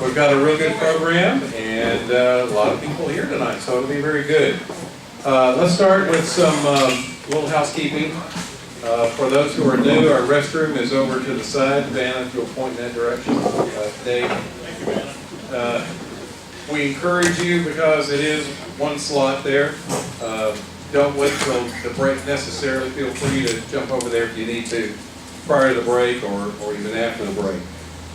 We've got a real good program and a lot of people here tonight, so it'll be very good. Let's start with some little housekeeping. For those who are new, our restroom is over to the side. Vanna, if you'll point in that direction. Dave. We encourage you, because it is one slot there. Don't wait till the break necessarily. Feel free to jump over there if you need to prior to the break or even after the break.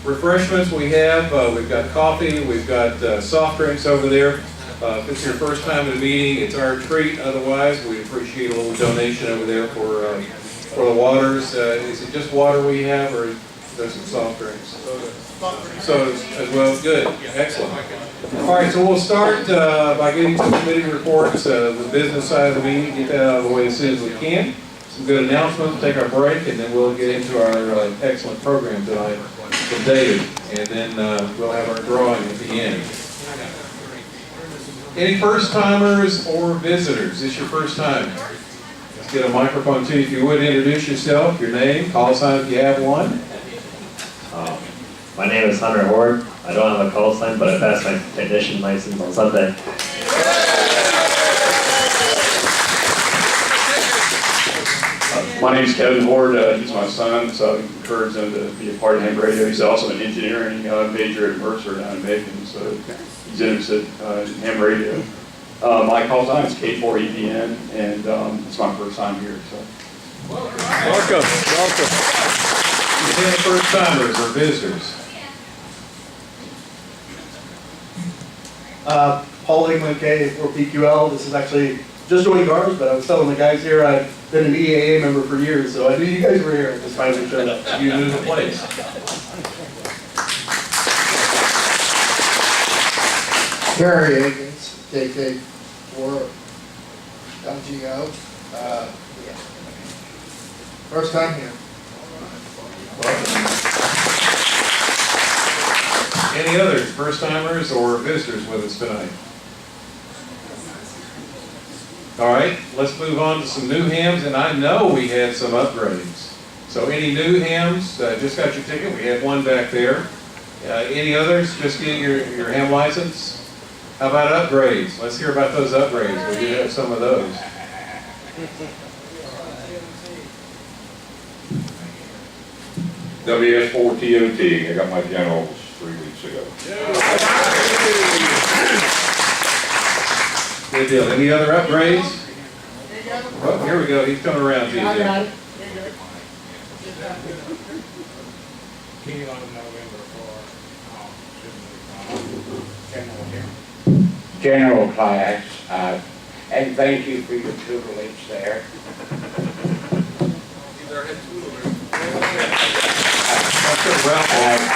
Refreshments we have, we've got coffee, we've got soft drinks over there. If it's your first time at a meeting, it's our treat. Otherwise, we appreciate a little donation over there for the waters. Is it just water we have, or there's some soft drinks? Sodas as well. Good. Excellent. All right, so we'll start by getting to committee reports, the business side of the meeting, get that out of the way as soon as we can. Some good announcements, take our break, and then we'll get into our excellent program tonight with David, and then we'll have our drawing at the end. Any first-timers or visitors? Is this your first time? Let's get a microphone to you. If you would, introduce yourself, your name, call sign if you have one. My name is Hunter Horde. I don't have a call sign, but I passed my technician license on Sunday. My name is Kevin Horde. He's my son, so I encourage him to be a part of ham radio. He's also an engineering major at Mercer down in Macon, so he's interested in ham radio. My call sign is K4EPN, and it's my first time here. So. Welcome. Any first-timers or visitors? Paul England, K4PQL. This is actually just joined Gars, but I was telling the guys here I've been an EAA member for years, so I knew you guys were here. I just finally showed up. You knew the place. Gary Higgins, KK4 LGO. First time here. Any others, first-timers or visitors with us tonight? All right, let's move on to some new hams, and I know we had some upgrades. So any new hams, just got your ticket, we have one back there. Any others, just getting your ham license? How about upgrades? Let's hear about those upgrades. We do have some of those. WS4TOT, I got my generals 3 weeks ago. Good deal. Any other upgrades? Oh, here we go. He's coming around to you. General class, and thank you for your tutelage there.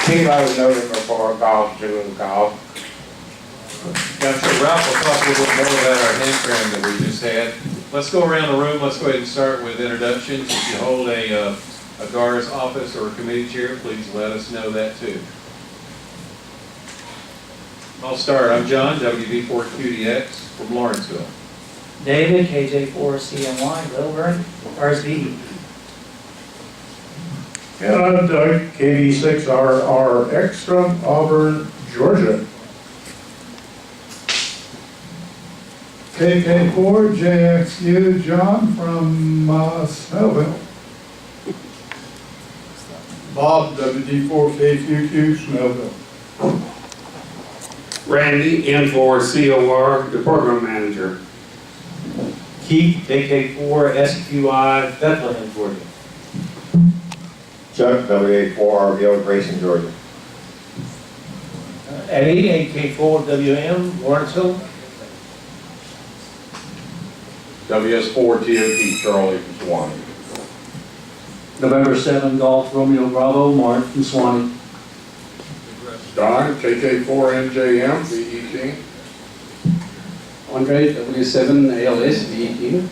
Kilo November 4 Golf Zulu Golf. Gotcha. Ralph will talk a little bit more about our hand cram that we just had. Let's go around the room. Let's go ahead and start with introductions. If you hold a Gars office or a committee chair, please let us know that too. I'll start. I'm John, WV4QDX from Lawrenceville. David, KJ4CNY, Lilburn, RSV. And I'm Doug, KV6RRX from Auburn, Georgia. KK4JXU, John from Snellville. Bob, WD4KQQ, Snellville. Randy, N4COR, Department Manager. Keith, KK4SQI, Bethlehem, Georgia. Chuck, W84RBO, Grayson, Georgia. Eddie, AK4WM, Lawrenceville. WS4TOT, Charlie from Swanee. November 7 Golf Romeo Bravo, Mark from Swanee. Don, KK4NJM, VET. Andre, W7ALS, VET.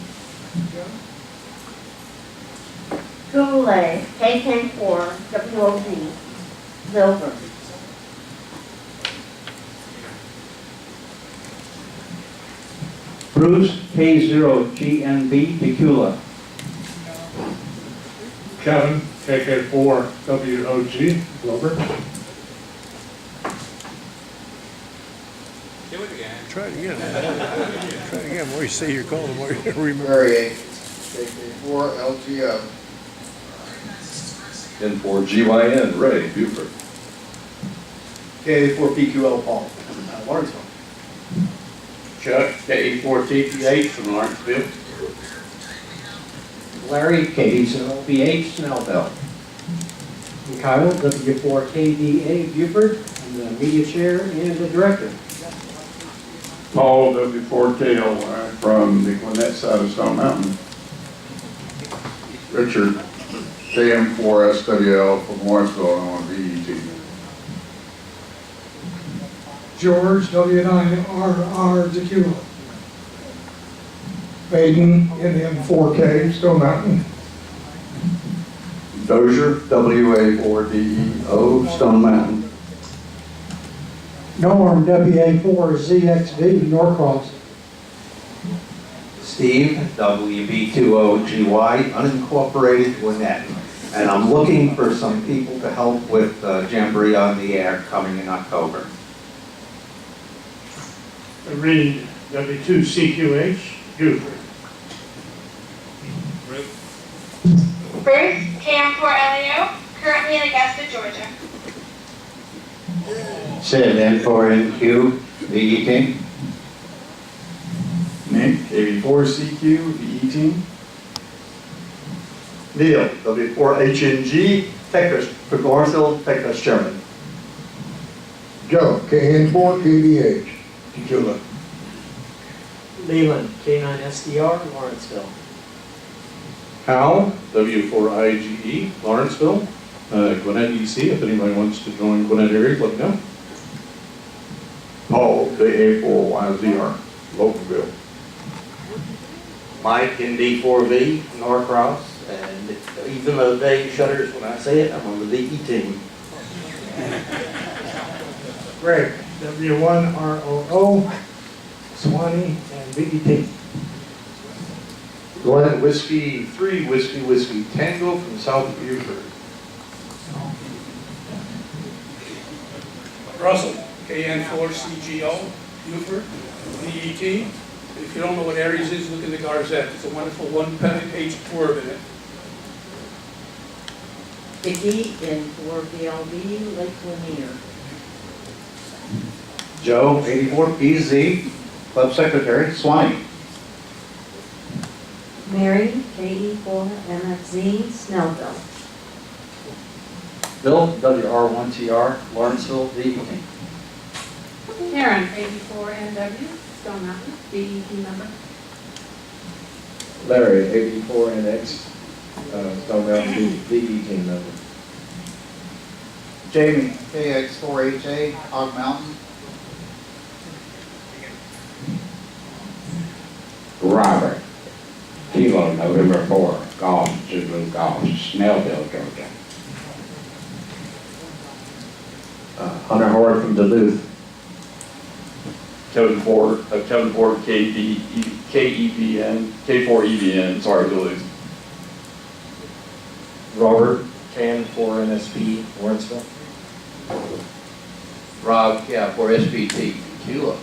Goulet, KK4 WOV, Lilburn. Bruce, K0GNB, Tequila. Kevin, KK4WOG, Wilbur. Try it again. Try it again. The more you say your call, the more you remember. Barry Akins, KK4 LGO. N4GYN, Ray Buford. KA4PQL Paul, Lawrenceville. Chuck, KA4TPH from Lawrenceville. Larry, KD7OBH, Snellville. And Kyle, W4KDA, Buford. I'm the media chair and the director. Paul, W4KLY from the Gwinnett side of Stone Mountain. Richard, KM4SWL from Lawrenceville and on VET. George, W9RR, Tequila. Baden, NM4K, Stone Mountain. Dozier, WA4DEO, Stone Mountain. Norm, WA4ZXV, Norcross. Steve, WB20GY, unincorporated Gwinnett. And I'm looking for some people to help with Jamboree on the Air coming in October. Reed, W2CQH, Buford. Bruce, KM4LEO, currently in Augusta, Georgia. Sid, N4NQ, VET. Nick, KB4CQ, VET. Neil, W4HNG, Techos, for Lawrenceville, Techos Chairman. Joe, KN4KBH, Tequila. Leland, K9SDR, Lawrenceville. Hal, W4IGE, Lawrenceville, Gwinnett EC, if anybody wants to join Gwinnett area, let me know. Paul, KA4YZR, Localville. Mike, ND4V, Norcross, and even though Dave shudders when I say it, I'm on the VE team. Greg, W1ROO, Swanee, and VET. Glenn, Whiskey 3, Whiskey Tango from South Buford. Russell, KN4CGO, Buford, VET. If you don't know what Aries is, look in the Gazette. It's a wonderful one-page blurb in it. Vicky, N4BLB, Lake Lanier. Joe, 84PZ, Club Secretary, Swanee. Mary, KE4MFZ, Snellville. Bill, WR1TR, Lawrenceville, VET. Karen, 84NW, Stone Mountain, VET member. Larry, AB4NX, Stone Mountain, VET member. Jamie, KX4HA, Hog Mountain. Robert, Kilo November 4, Gars, Zulu Gars, Snellville, Georgia. Hunter Howard from Duluth. Kevin Ford, K4EVN, sorry, Duluth. Robert, KN4NSP, Lawrenceville. Rob, for SBT, Tequila.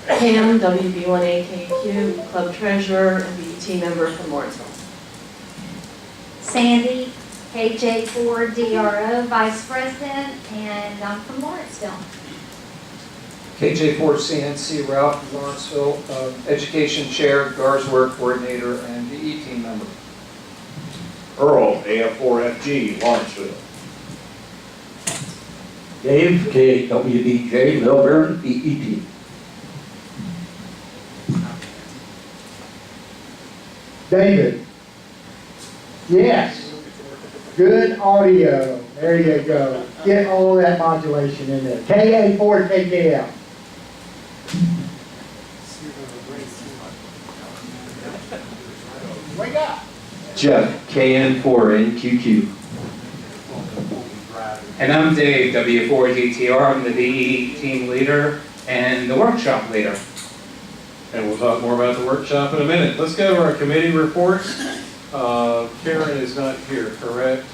Pam, WB1AKQ, Club Treasurer, and VET member from Lawrenceville. Sandy, KJ4DRO, Vice President, and I'm from Lawrenceville. KJ4CNC, Ralph from Lawrenceville, Education Chair, Gars Work Coordinator, and VE member. Earl, AF4FG, Lawrenceville. Dave, KWDJ, Milburn, VET. David. Yes. Good audio. There you go. Get all of that modulation in there. KA4 to KKL. Wake up. Jeff, KN4NQQ. And I'm Dave, W4GTR. I'm the VE team leader and the workshop leader. And we'll talk more about the workshop in a minute. Let's go to our committee reports. Karen is not here, correct?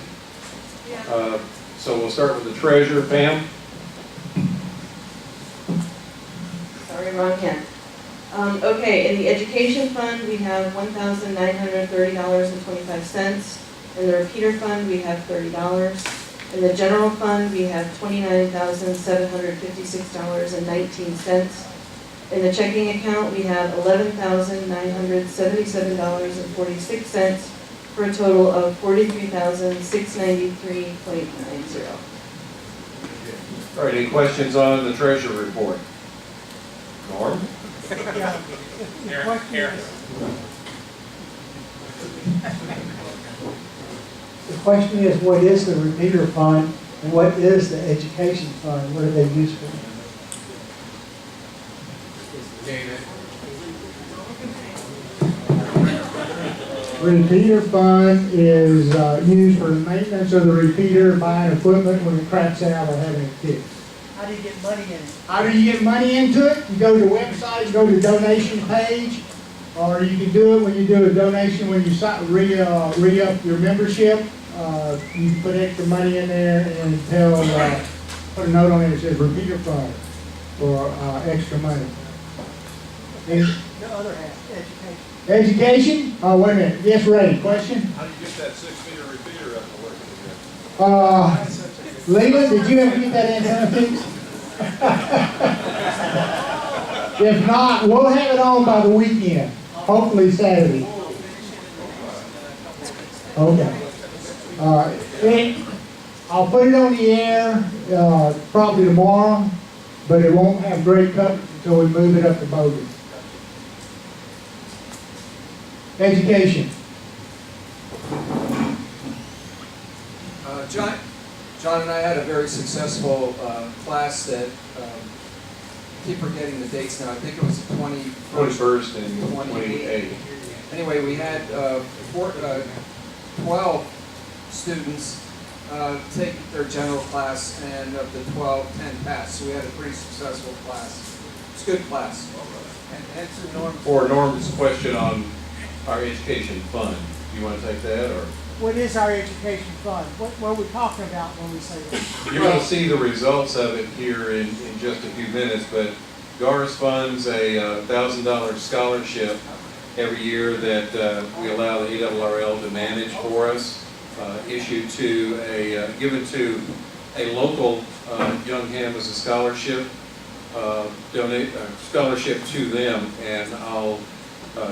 So we'll start with the treasurer, Pam. wrong hand. Okay, in the education fund, we have $1,930.25. In the repeater fund, we have $30. In the general fund, we have $29,756.19. In the checking account, we have $11,977.46 for a total of $43,693.90. All right, any questions on the treasurer report? Norm? The question is, what is the repeater fund and what is the education fund? What are they used for? Repeater fund is used for the maintenance of the repeater, buying equipment when it cracks out or having it fixed. How do you get money in it? How do you get money into it? You go to the website, go to the donation page, or you can do it when you do a donation, when you re-up your membership. You can put extra money in there and put a note on it that says repeater fund for extra money. The other half, education. Education? Oh, wait a minute. Yes, Ray, question? How do you get that 6-meter repeater up and working again? Leland, did you ever get that antenna fixed? If not, we'll have it on by the weekend, hopefully Saturday. Okay. I'll put it on the air probably tomorrow, but it won't have great coverage until we move it up to Bogan. Education. John and I had a very successful class that, keep forgetting the dates now, I think it was the 21st and 28th. Anyway, we had 12 students take their general class, and of the 12, 10 passed. So we had a pretty successful class. It's a good class. And answer Norm's question on our education fund. Do you want to take that, or? What is our education fund? What are we talking about when we say that? You're going to see the results of it here in just a few minutes, but Gars funds a $1,000 scholarship every year that we allow the ARRL to manage for us, given to a local young ham as a scholarship, donate a scholarship to them, and I'll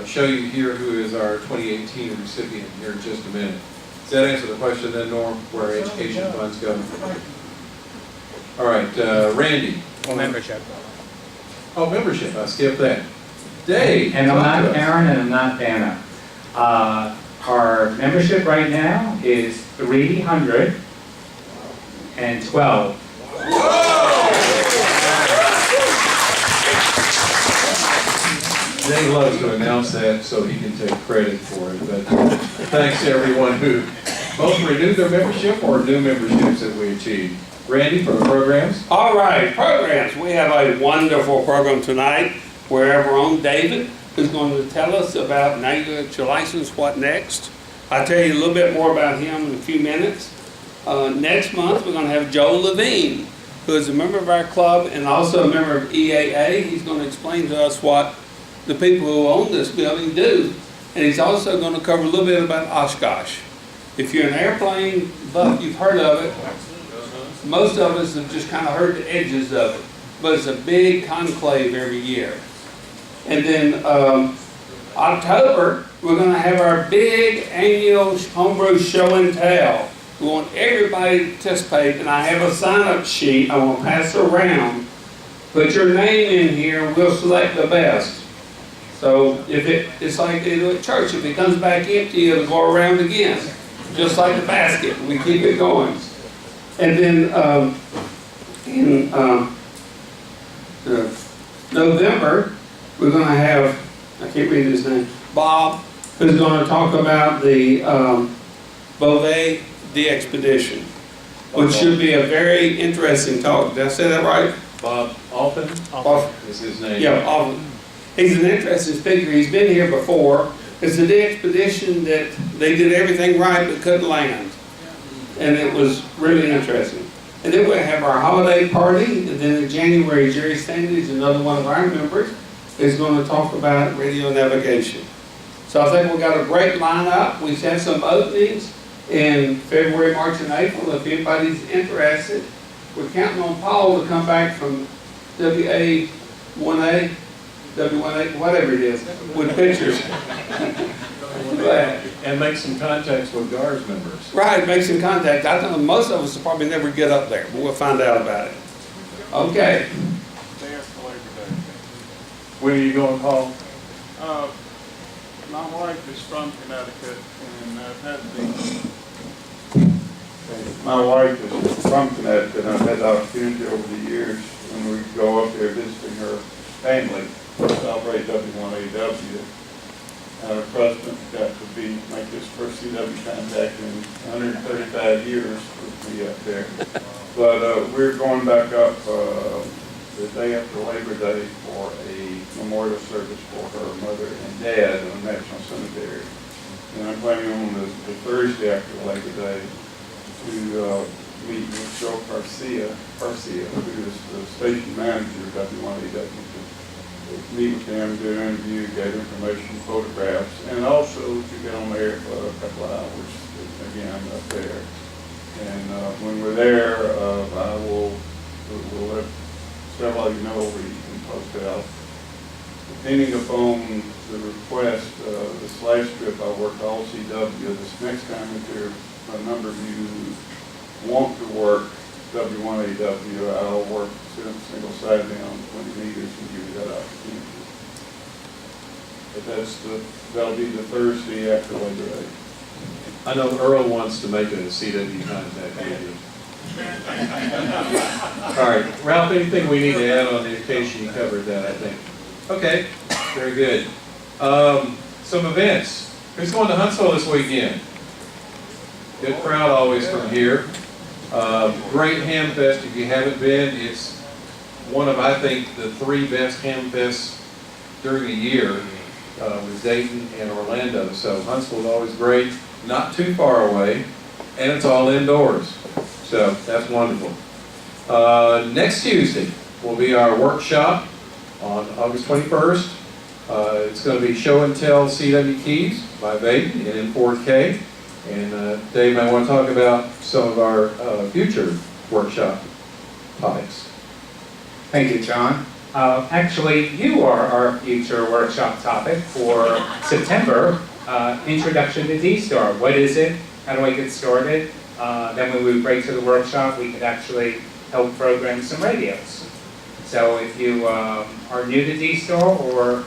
show you here who is our 2018 recipient here in just a minute. Does that answer the question then, Norm, where education funds go? All right, Randy. Well, membership. Oh, membership, I skipped that. Dave. And I'm not Karen and I'm not Dana. Our membership right now is 312. Dave loves to announce that so he can take credit for it, but thanks to everyone who both renewed their membership or new memberships that we achieved. Randy, for the programs? All right, programs. We have a wonderful program tonight where our own David is going to tell us about now you got your license, what next. I'll tell you a little bit more about him in a few minutes. Next month we're going to have Joe Levine, who is a member of our club and also a member of EAA. He's going to explain to us what the people who own this building do. And he's also going to cover a little bit about Oshkosh. If you're an airplane buff, you've heard of it. Most of us have just kind of heard the edges of it. But it's a big conclave every year. And then October, we're going to have our big annual homebrew show and tell. We want everybody to participate, and I have a sign-up sheet I want to pass around. Put your name in here, and we'll select the best. So if it's like they do at church, if it comes back empty, it'll go around again. Just like the basket, we keep it going. And then in November, we're going to have, I can't read his name, Bob, who's going to talk about the Beauvais the Expedition, which should be a very interesting talk. Did I say that right? Bob Alton is his name. Yeah, Alton. He's an interesting speaker. He's been here before. It's the expedition that they did everything right but couldn't land. And it was really interesting. And then we'll have our holiday party, and then in January, Jerry Standage, another one of our members, is going to talk about radio navigation. So I think we've got a great lineup. We've had some openings in February, March, and April. If anybody's interested, we're counting on Paul to come back from WA1A, W1A, whatever it is, with pictures. And make some contacts with Gars members. Right, make some contact. I know most of us will probably never get up there, but we'll find out about it. Okay. Day after Labor Day. When are you going, Paul? My wife is from Connecticut, and I've had My wife is from Connecticut, and I've had the opportunity over the years when we go up there visiting her family, to celebrate W1AW. Our president got to make his first CW contact in 135 years with me up there. But we're going back up the day after Labor Day for a memorial service for her mother and dad in the National Cemetery. And I'm planning on the Thursday after Labor Day to meet with Joe Garcia, who is the station manager of W1AW. Meet with them, do an interview, gather information, photographs, and also to get on there for a couple of hours again up there. And when we're there, we'll let several of you know where you can post it out. Depending upon the request, this last trip I worked all CW. This next time, if there are a number of you who want to work W1AW, I'll work single sided on 20 meters and give you that opportunity. But that'll be the Thursday after Labor Day. I know Earl wants to make a CW contact with you. All right, Ralph, anything we need to add on the occasion? You covered that, I think. Okay, very good. Some events. Who's going to Huntsville this weekend? Good crowd always from here. Great Ham Fest. If you haven't been, it's one of, I think, the 3 best Ham Fests during a year with Dayton and Orlando. So Huntsville's always great, not too far away, and it's all indoors. So that's wonderful. Next Tuesday will be our workshop on August 21st. It's going to be Show and Tell CW Keys by Baden in 4K. And Dave may want to talk about some of our future workshop topics. Thank you, John. Actually, you are our future workshop topic for September, Introduction to D-Star. What is it? How do I get started? Then when we break to the workshop, we could actually help program some radios. So if you are new to D-Star or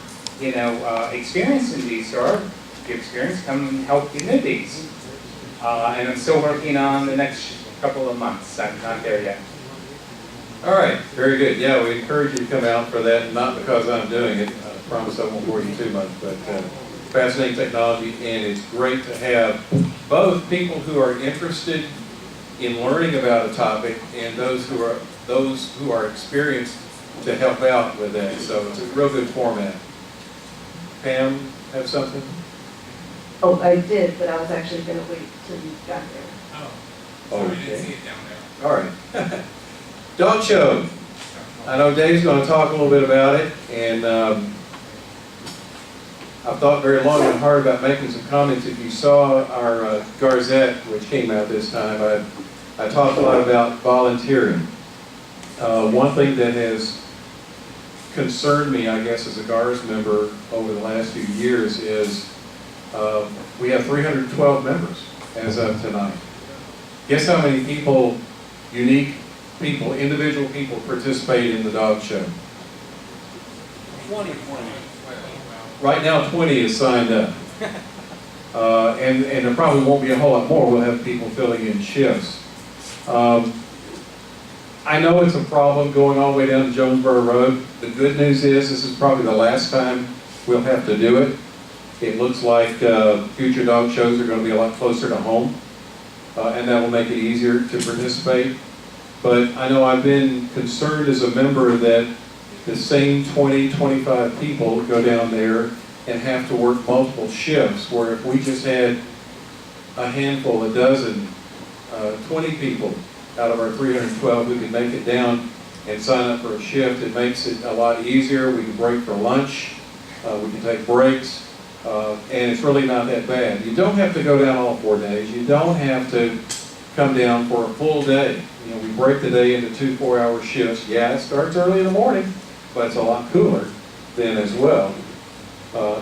experienced in D-Star, if you're experienced, come and help the newbies. And I'm still working on the next couple of months. I'm not there yet. All right, very good. Yeah, we encourage you to come out for that, not because I'm doing it. I promise I won't bore you too much, but fascinating technology, and it's great to have both people who are interested in learning about a topic and those who are experienced to help out with that. So it's a real good format. Pam, have something? Oh, I did, but I was actually going to wait till you got there. Oh, okay. All right. Dog show. I know Dave's going to talk a little bit about it, and I've thought very long and hard about making some comments. If you saw our Gazette, which came out this time, I talked a lot about volunteering. One thing that has concerned me, I guess, as a Gars member over the last few years is we have 312 members as of tonight. Guess how many people, unique people, individual people participate in the dog show? 20. Right now, 20 is signed up. And there probably won't be a whole lot more. We'll have people filling in shifts. I know it's a problem going all the way down to Jonesboro Road. The good news is this is probably the last time we'll have to do it. It looks like future dog shows are going to be a lot closer to home, and that will make it easier to participate. But I know I've been concerned as a member that the same 20, 25 people go down there and have to work multiple shifts, where if we just had a handful, a dozen, 20 people out of our 312 who can make it down and sign up for a shift. It makes it a lot easier. We can break for lunch, we can take breaks, and it's really not that bad. You don't have to go down all 4 days. You don't have to come down for a full day. You know, we break the day into 2 4-hour shifts. Yeah, it starts early in the morning, but it's a lot cooler then as well.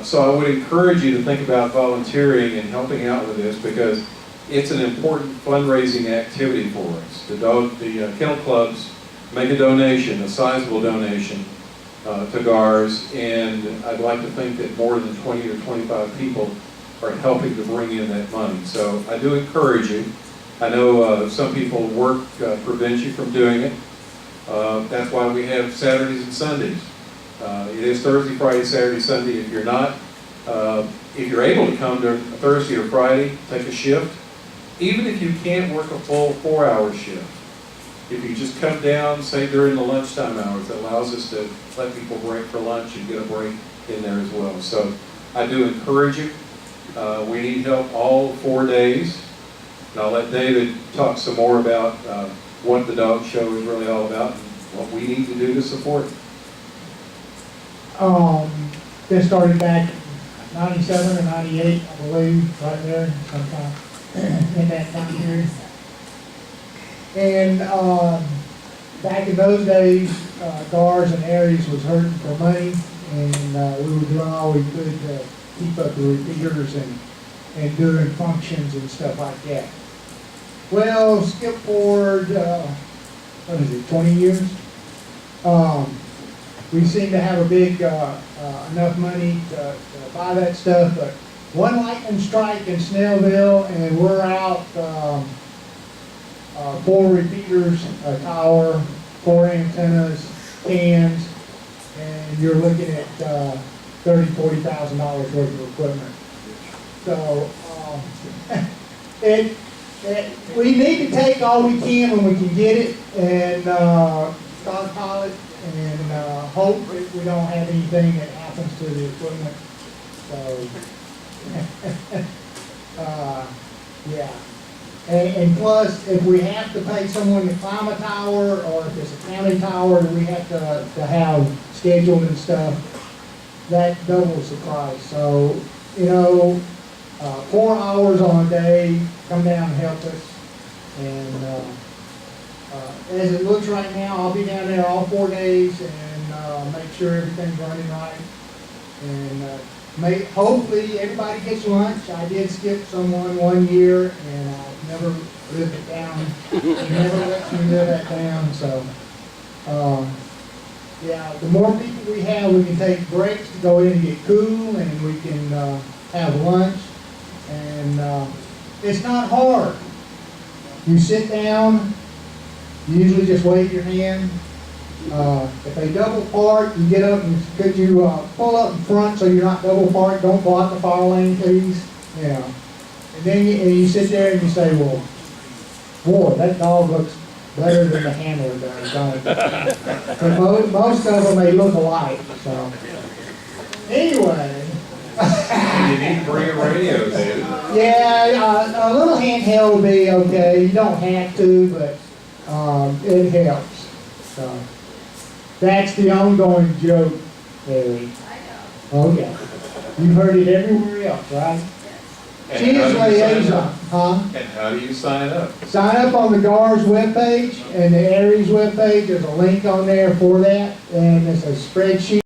So I would encourage you to think about volunteering and helping out with this, because it's an important fundraising activity for us. The kennel clubs make a donation, a sizable donation, to Gars, and I'd like to think that more than 20 or 25 people are helping to bring in that money. So I do encourage you. I know some people work prevents you from doing it. That's why we have Saturdays and Sundays. It is Thursday, Friday, Saturday, Sunday. If you're not, if you're able to come during Thursday or Friday, take a shift. Even if you can't work a full 4-hour shift, if you just come down, say during the lunchtime hours, that allows us to let people break for lunch and get a break in there as well. So I do encourage you. We need help all 4 days. And I'll let David talk some more about what the dog show is really all about and what we need to do to support it. That started back in 97 or 98, I believe, right there, sometime in that time period. And back in those days, Gars and Aries was hurting for money, and we were doing all we could to keep up the repeaters and doing functions and stuff like that. Well, skip forward, what is it, 20 years? We seem to have a big, enough money to buy that stuff, but one lightning strike in Snellville and we're out 4 repeaters, a tower, 4 antennas, cans, and you're looking at $30,000, $40,000 worth of equipment. So we need to take all we can when we can get it and stockpile it and hope that we don't have anything that happens to the equipment. So yeah. And plus, if we have to pay someone to climb a tower, or if it's a county tower that we have to have scheduled and stuff, that doubles the price. So, you know, 4 hours on a day, come down and help us. And as it looks right now, I'll be down there all 4 days and make sure everything's running right. And hopefully everybody gets lunch. I did skip someone 1 year, and I never lived it down. Never let me live that down. So, yeah, the more people we have, we can take breaks to go in and get cool, and we can have lunch. And it's not hard. You sit down, you usually just wave your hand. If they double park, you get up and could you pull up in front so you're not double parked, don't block the fire lane, please. Yeah. And then you sit there and you say, well, boy, that dog looks better than the handler does, don't it? But most of them, they look alike. So anyway. You need to bring a radio, David. Yeah, a little handheld would be okay. You don't have to, but it helps. So that's the ongoing joke, Harry. Oh yeah. You've heard it everywhere else, right? And She is liaison, huh? And how do you sign up? Sign up on the Gars webpage and the Aries webpage. There's a link on there for that, and it's a spreadsheet.